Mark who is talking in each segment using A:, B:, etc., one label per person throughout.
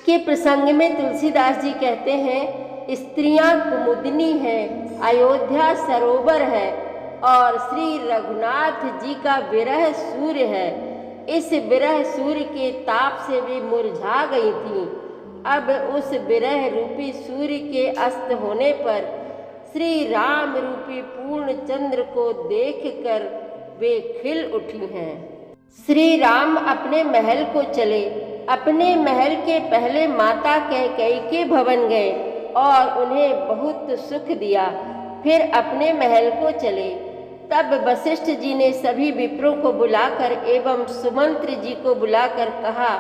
A: के प्रसंग में तुलसीदास जी कहते हैं, स्त्रियां कुमुदनी है, अयोध्या सरोवर है और श्री रघुनाथ जी का विरह सूर्य है। इस विरह सूर्य के ताप से वे मुरझा गई थीं। अब उस विरह रूपी सूर्य के अस्त होने पर श्री राम रूपी पूर्ण चंद्र को देखकर वे खिल उठी हैं। श्री राम अपने महल को चले। अपने महल के पहले माता कैकेयी के भवन गए और उन्हें बहुत सुख दिया। फिर अपने महल को चले। तब वशिष्ठ जी ने सभी विप्रों को बुलाकर एवं सुमंत्र जी को बुलाकर कहा,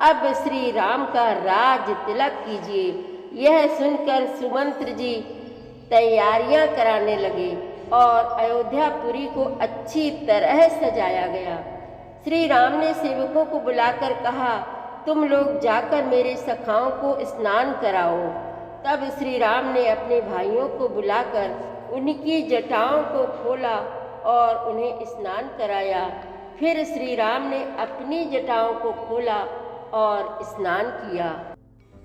A: अब श्री राम का राज तिलक कीजिए। यह सुनकर सुमंत्र जी तैयारियां कराने लगे और अयोध्यापुरी को अच्छी तरह सजाया गया। श्री राम ने सेवकों को बुलाकर कहा, तुम लोग जाकर मेरे सखाओं को स्नान कराओ। तब श्री राम ने अपने भाइयों को बुलाकर उनकी जटाओं को खोला और उन्हें स्नान कराया। फिर श्री राम ने अपनी जटाओं को खोला और स्नान किया।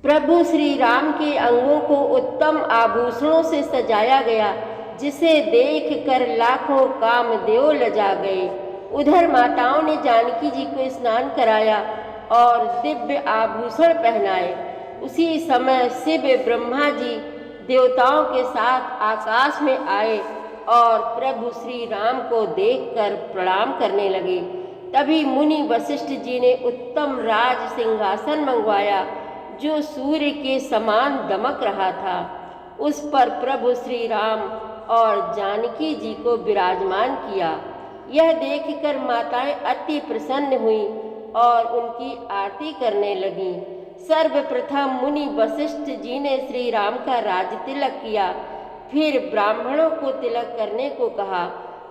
A: प्रभु श्री राम के अंगों को उत्तम आभूषणों से सजाया गया, जिसे देखकर लाखों कामदेव लजा गए। उधर माताओं ने जानकी जी को स्नान कराया और दिव्य आभूषण पहनाए। उसी समय शिव ब्रह्मा जी देवताओं के साथ आकाश में आए और प्रभु श्री राम को देखकर प्रणाम करने लगे। तभी मुनि वशिष्ठ जी ने उत्तम राज सिंहासन मंगवाया, जो सूर्य के समान दमक रहा था। उस पर प्रभु श्री राम और जानकी जी को विराजमान किया। यह देखकर माताएं अति प्रसन्न हुईं और उनकी आरती करने लगीं। सर्वप्रथम मुनि वशिष्ठ जी ने श्री राम का राज तिलक किया। फिर ब्राह्मणों को तिलक करने को कहा।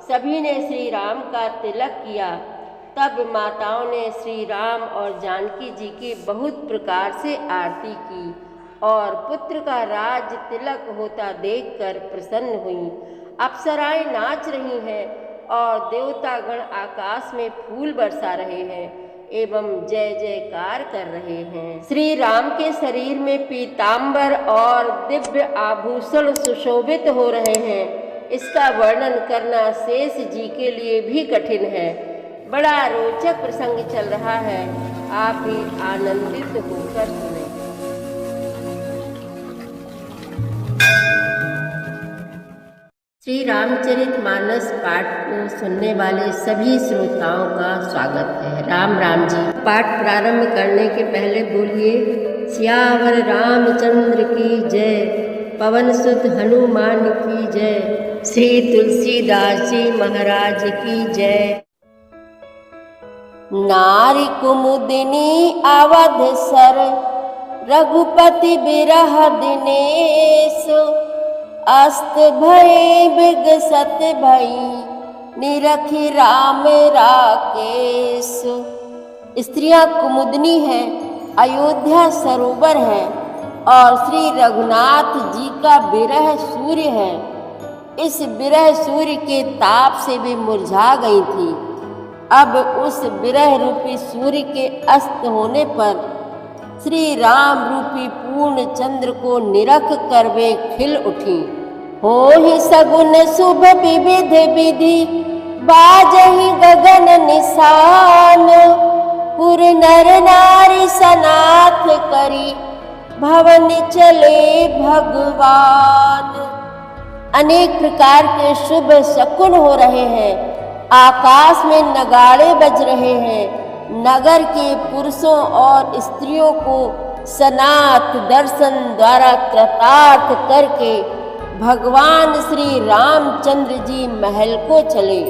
A: सभी ने श्री राम का तिलक किया। तब माताओं ने श्री राम और जानकी जी की बहुत प्रकार से आरती की और पुत्र का राज तिलक होता देखकर प्रसन्न हुईं। अप्सराएं नाच रही हैं और देवतागण आकाश में फूल बरसा रहे हैं एवं जय जयकार कर रहे हैं। श्री राम के शरीर में पीतांबर और दिव्य आभूषण सुशोभित हो रहे हैं। इसका वर्णन करना शेष जी के लिए भी कठिन है। बड़ा रोचक प्रसंग चल रहा है, आप भी आनंदित होकर सुने। श्री रामचरितमानस पाठ को सुनने वाले सभी श्रोताओं का स्वागत है। राम राम जी। पाठ प्रारंभ करने के पहले बोलिए, सियावर रामचंद्र की जय, पवन सुत हनुमान की जय, श्री तुलसीदास जी महाराज की जय। नारी कुमुदिनी अवध सर, रघुपति बिरह दिनेश, अस्त भय बिगसत भई, निरखी राम राकेश। स्त्रियां कुमुदनी है, अयोध्या सरोवर है और श्री रघुनाथ जी का विरह सूर्य है। इस विरह सूर्य के ताप से वे मुरझा गई थी। अब उस विरह रूपी सूर्य के अस्त होने पर श्री राम रूपी पूर्ण चंद्र को निरख कर वे खिल उठी। हो ही सगुन शुभ विविध विधि, बाजहि गगन निशान, पुर नर नारी सनाथ करी, भवन चले भगवान। अनेक प्रकार के शुभ शकुन हो रहे हैं। आकाश में नगाड़े बज रहे हैं। नगर के पुरुषों और स्त्रियों को सनाथ दर्शन द्वारा कृतार्थ करके भगवान श्री रामचंद्र जी महल को चले।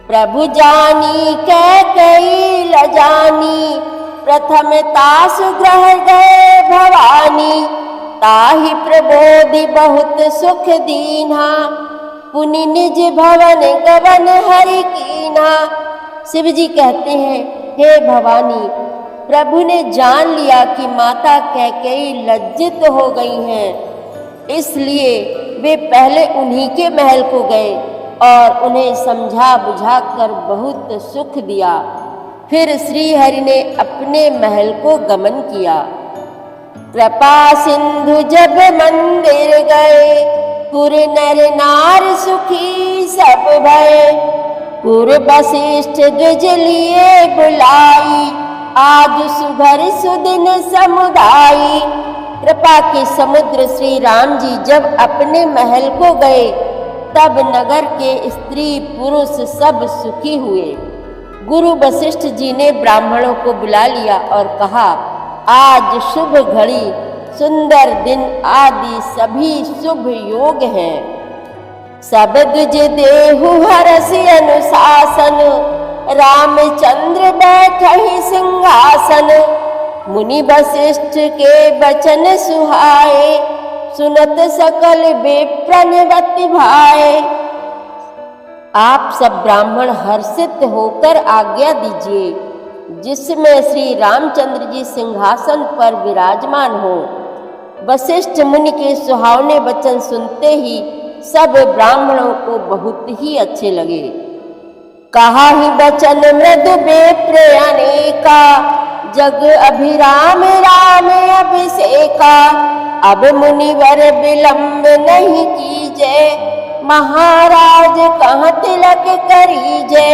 A: प्रभु जानी कैकेयी लजानी, प्रथम तासु ग्रह गए भवानी, ताहि प्रबोधि बहुत सुख दीन्हा, पुनि निज भवन गवन हरि कीन्हा। शिव जी कहते हैं, हे भवानी, प्रभु ने जान लिया कि माता कैकेयी लज्जित हो गई हैं, इसलिए वे पहले उन्हीं के महल को गए और उन्हें समझा बुझा कर बहुत सुख दिया। फिर श्री हरि ने अपने महल को गमन किया। कृपा सिंधु जब मंदिर गए, पुर नर नार सुखी सब भय। पुर वशिष्ठ द्विज लिए बुलाई, आज सुभर सुदिन समुदाई। कृपा के समुद्र श्री राम जी जब अपने महल को गए, तब नगर के स्त्री पुरुष सब सुखी हुए। गुरु वशिष्ठ जी ने ब्राह्मणों को बुला लिया और कहा, आज शुभ घड़ी, सुंदर दिन आदि सभी शुभ योग हैं। सब द्विज देहु हरसि अनुशासन, रामचंद्र बैठहि सिंहासन। मुनि वशिष्ठ के वचन सुहाए, सुनत सकल विप्रन भाए। आप सब ब्राह्मण हर्षित होकर आज्ञा दीजिए, जिसमें श्री रामचंद्र जी सिंहासन पर विराजमान हो। वशिष्ठ मुनि के सुहावने वचन सुनते ही सब ब्राह्मणों को बहुत ही अच्छे लगे। कहा ही वचन मृदु विप्र अनेका, जग अभिराम राम अभिषेका। अब मुनिवर विलंब नहीं कीजे, महाराज कहाँ तिलक करीजे।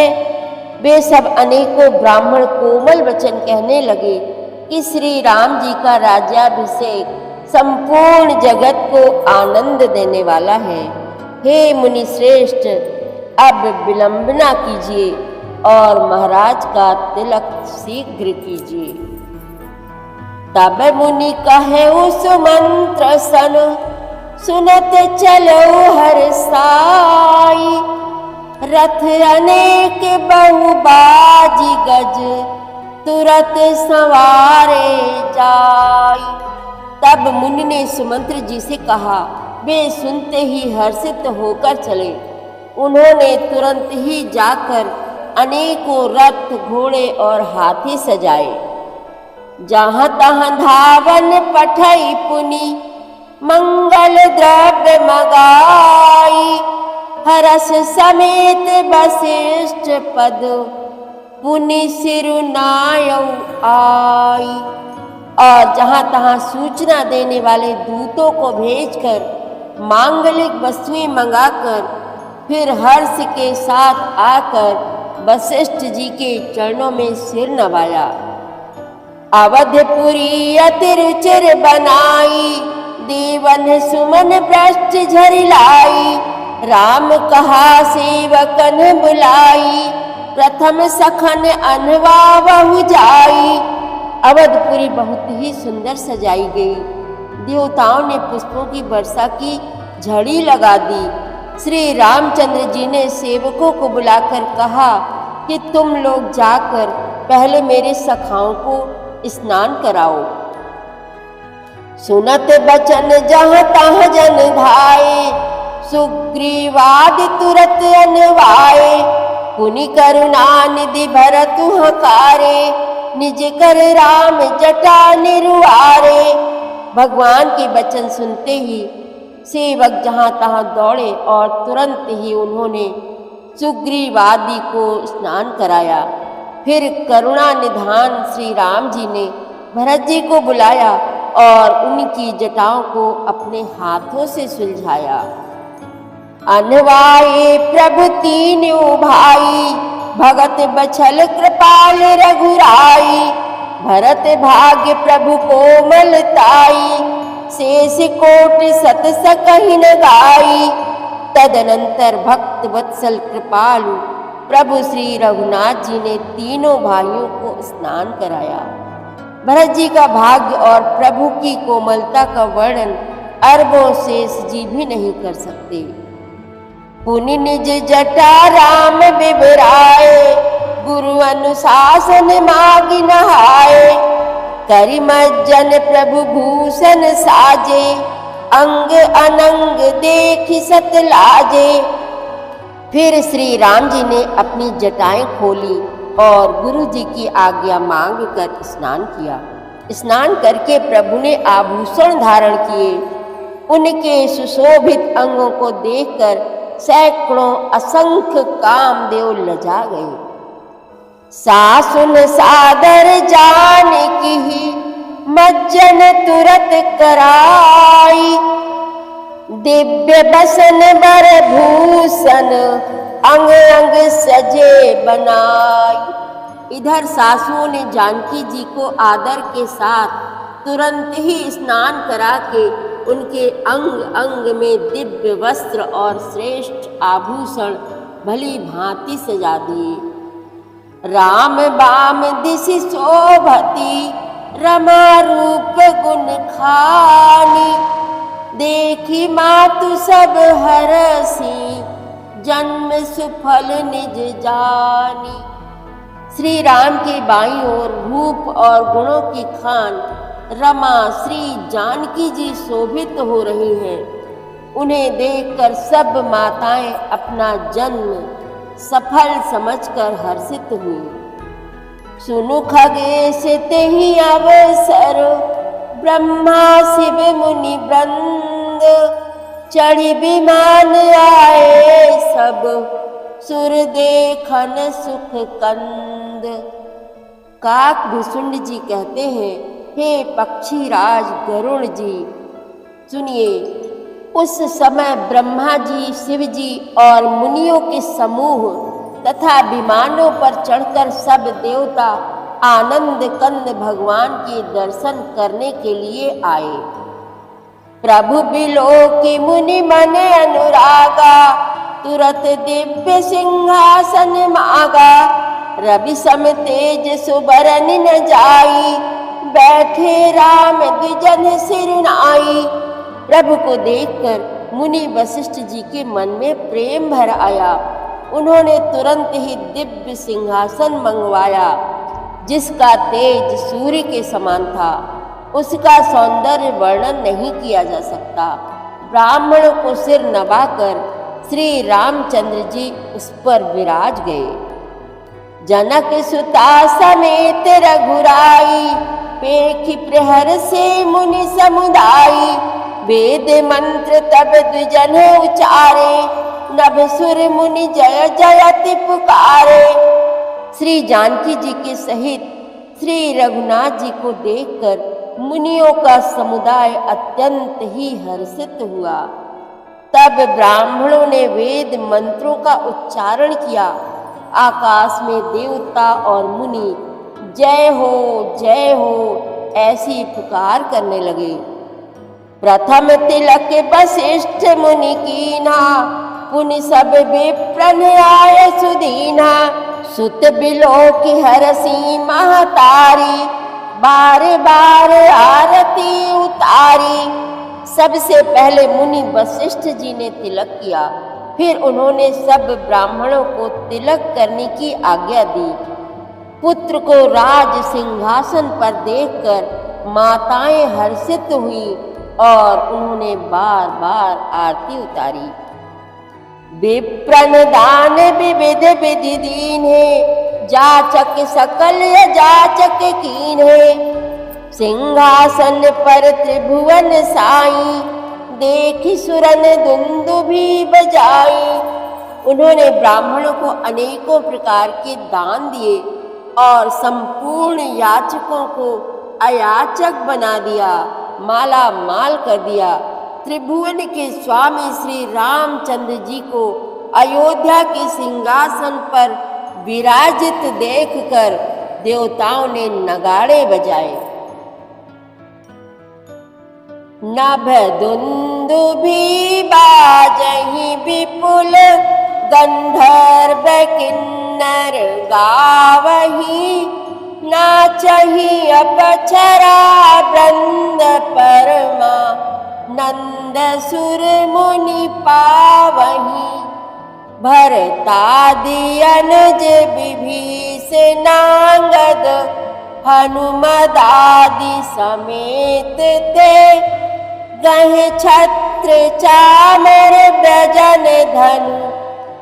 A: वे सब अनेकों ब्राह्मण कोमल वचन कहने लगे कि श्री राम जी का राज्याभिषेक संपूर्ण जगत को आनंद देने वाला है। हे मुनि श्रेष्ठ, अब विलंब ना कीजिए और महाराज का तिलक शीघ्र कीजिए। तब मुनि कहे उस मंत्र सन, सुनत चलो हर्षाई। रथ अनेक बहुबाजी गज, तुरत संवारे जाई। तब मुनि ने सुमंत्र जी से कहा। वे सुनते ही हर्षित होकर चले। उन्होंने तुरंत ही जाकर अनेकों रथ, घोड़े और हाथी सजाए। जहाँ तहाँ धावन पठई पुनि, मंगल द्रव्य मगाई। हरस समेत वशिष्ठ पद, पुनि सिरुनायौ आई। और जहाँ तहाँ सूचना देने वाले दूतों को भेजकर मांगलिक वस्तुएं मंगाकर फिर हर्ष के साथ आकर वशिष्ठ जी के चरणों में सिर नवाया। अवधपुरी अति रुचिर बनाई, देवन सुमन पृष्ठ झरिलाई। राम कहा सेवकन बुलाई, प्रथम सखन अनवा बहु जाई। अवधपुरी बहुत ही सुंदर सजाई गई। देवताओं ने पुष्पों की वर्षा की झड़ी लगा दी। श्री रामचंद्र जी ने सेवकों को बुलाकर कहा कि तुम लोग जाकर पहले मेरे सखाओं को स्नान कराओ। सुनत बचन जहाँ तहाँ जन धाये, सुग्रीवादि तुरत अनवाए। पुनि करुणा निधि भरतु हकारे, निज कर राम जटा निरुआरे। भगवान के वचन सुनते ही सेवक जहाँ तहाँ दौड़े और तुरंत ही उन्होंने सुग्रीवादि को स्नान कराया। फिर करुणा निधान श्री राम जी ने भरत जी को बुलाया और उनकी जटाओं को अपने हाथों से सुलझाया। अनवाए प्रभु तीनों भाई, भगत बछल कृपाल रघुराई। भरत भाग्य प्रभु कोमलताई, शेष कोटि सत सकहि न गाई। तदनंतर भक्त वत्सल कृपालु प्रभु श्री रघुनाथ जी ने तीनों भाइयों को स्नान कराया। भरत जी का भाग्य और प्रभु की कोमलता का वर्णन अरबों शेष जी भी नहीं कर सकते। पुनि निज जटा राम बिबराए, गुरु अनुशासन मागी नहाए। करि मज्जन प्रभु भूषण साजे, अंग अनंग देखि सत लाजे। फिर श्री राम जी ने अपनी जटाएं खोली और गुरु जी की आज्ञा मांग कर स्नान किया। स्नान करके प्रभु ने आभूषण धारण किए। उनके सुशोभित अंगों को देखकर सैकड़ों असंख्य कामदेव लजा गए। सासुन सादर जानकी ही मज्जन तुरत कराई, दिव्य बसन बर भूषण अंग अंग सजे बनाई। इधर सासुओं ने जानकी जी को आदर के साथ तुरंत ही स्नान करा के उनके अंग अंग में दिव्य वस्त्र और श्रेष्ठ आभूषण भली भांति सजा दिए। राम बाम दिशि शोभती रमा रूप गुण खानी, देखी मातु सब हरसी जन्म सुफल निज जानी। श्री राम के बाईं ओर रूप और गुणों की खान रमा श्री जानकी जी शोभित हो रही हैं। उन्हें देखकर सब माताएं अपना जन्म सफल समझकर हर्षित हुई। सुनु खगेश तेहि अवसर ब्रह्मा शिव मुनि वृंद, चढ़ी विमान आए सब सुर देखन सुख कंद। काक भुसुंड जी कहते हैं, हे पक्षी राज गरुण जी सुनिए, उस समय ब्रह्मा जी, शिव जी और मुनियों के समूह तथा विमानों पर चढ़कर सब देवता आनंद कंद भगवान के दर्शन करने के लिए आए। प्रभु बिलोकी मुनि मन अनुरागा, तुरत दिव्य सिंहासन मागा। रवि सम तेज सुबरन न जाई, बैठे राम द्विजन सिर नाई। प्रभु को देखकर मुनि वशिष्ठ जी के मन में प्रेम भर आया। उन्होंने तुरंत ही दिव्य सिंहासन मंगवाया, जिसका तेज सूर्य के समान था। उसका सौंदर्य वर्णन नहीं किया जा सकता। ब्राह्मण को सिर नवाकर श्री रामचंद्र जी उस पर विराज गए। जनक सुता समेत रघुराई, पेखी प्रहर से मुनि समुदाई। वेद मंत्र तब द्विजन उचारे, नभ सुर मुनि जय जयति पुकारे। श्री जानकी जी के सहित श्री रघुनाथ जी को देखकर मुनियों का समुदाय अत्यंत ही हर्षित हुआ। तब ब्राह्मणों ने वेद मंत्रों का उच्चारण किया। आकाश में देवता और मुनि जय हो ऐसी पुकार करने लगे। प्रथम तिलक वशिष्ठ मुनि कीना, पुनि सब विप्रन आए सुदीना। सुत बिलोकी हरसी महतारी, बार बार आरती उतारी। सबसे पहले मुनि वशिष्ठ जी ने तिलक किया, फिर उन्होंने सब ब्राह्मणों को तिलक करने की आज्ञा दी। पुत्र को राज सिंहासन पर देखकर माताएं हर्षित हुई और उन्होंने बार बार आरती उतारी। विप्रन दान विविध विधि दीन्हे, जाचक सकल जाचक कीन्हे। सिंहासन पर त्रिभुवन साई, देखी सुरन दुंदुभी बजाई। उन्होंने ब्राह्मणों को अनेकों प्रकार के दान दिए और संपूर्ण याचकों को अयाचक बना दिया, माला माल कर दिया। त्रिभुवन के स्वामी श्री रामचंद्र जी को अयोध्या के सिंहासन पर विराजित देखकर देवताओं ने नगाड़े बजाए। नभ दुंदुभी बाजहि विपुल, गंधर्व किन्नर गावहि। नाचहि अपचरा वृंद परमा, नंद सुर मुनि पावहि। भरतादि अनुज विभीषणांगद, हनुमदादि समेत ते। गहे छत्र चामर व्यजन धनु,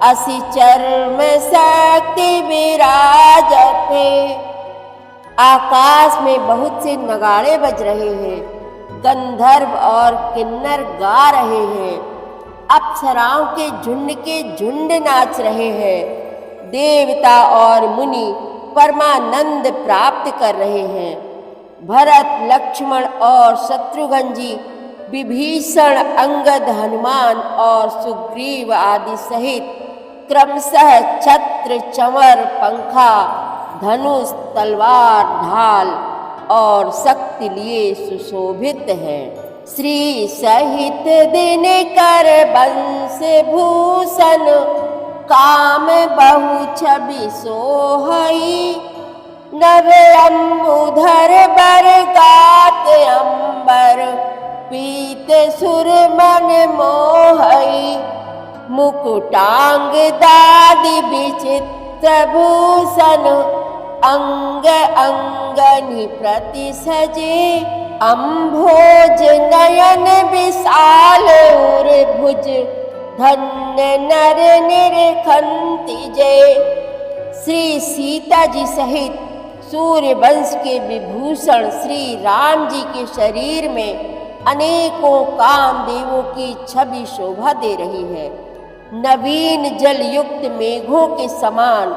A: असि चर्म शक्ति विराजते। आकाश में बहुत से नगाड़े बज रहे हैं, गंधर्व और किन्नर गा रहे हैं, अप्सराओं के झुंड नाच रहे हैं। देवता और मुनि परमानंद प्राप्त कर रहे हैं। भरत, लक्ष्मण और शत्रुघ्न जी, विभीषण, अंगद, हनुमान और सुग्रीव आदि सहित क्रमशः छत्र, चंवर, पंखा, धनुष, तलवार, ढाल और शक्ति लिए सुशोभित हैं। श्री सहित दिनकर बंश भूषण, काम बहु छवि सोहई। नव अम्बुधर बर गात अंबर, पीत सुर मन मोहई। मुकुटांग दादि विचित्र भूषण, अंग अंगनि प्रति सजे। अम्भोज नयन विशाल उर भुज, धन्य नर निरखंति जय। श्री सीता जी सहित सूर्य वंश के विभूषण श्री राम जी के शरीर में अनेकों कामदेवों की छवि शोभा दे रही है। नवीन जल युक्त मेघों के समान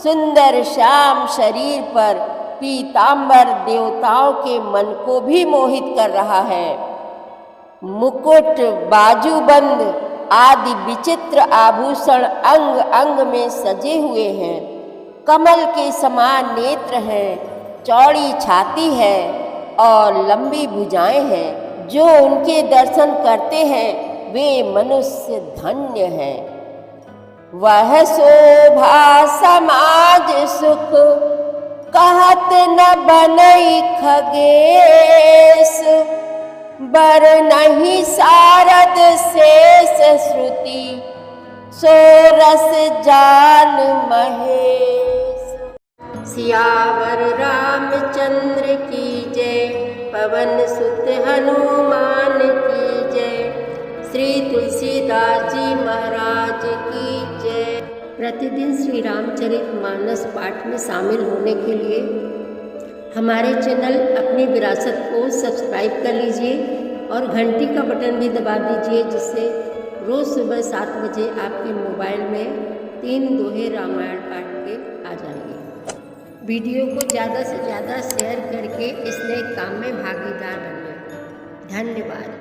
A: सुंदर श्याम शरीर पर पीतांबर देवताओं के मन को भी मोहित कर रहा है। मुकुट, बाजूबंद आदि विचित्र आभूषण अंग अंग में सजे हुए हैं। कमल के समान नेत्र हैं, चौड़ी छाती है और लंबी भुजाएं हैं। जो उनके दर्शन करते हैं वे मनुष्य धन्य हैं। वह शोभा समाज सुख, कहत न बनई खगेश। बर नहीं सारद शेष श्रुति, सो रस जान महेश। सियावर रामचंद्र की जय, पवन सुत हनुमान की जय। श्री तुलसीदास जी महाराज की जय। प्रतिदिन श्री रामचरितमानस पाठ में शामिल होने के लिए हमारे चैनल अपनी विरासत को सब्सक्राइब कर लीजिए और घंटी का बटन भी दबा दीजिए, जिससे रोज़ सुबह 7 बजे आपके मोबाइल में 3 दोहे रामायण पाठ के आ जाएंगे। वीडियो को ज़्यादा से ज़्यादा शेयर करके इस नए काम में भागीदार बनिए। धन्यवाद।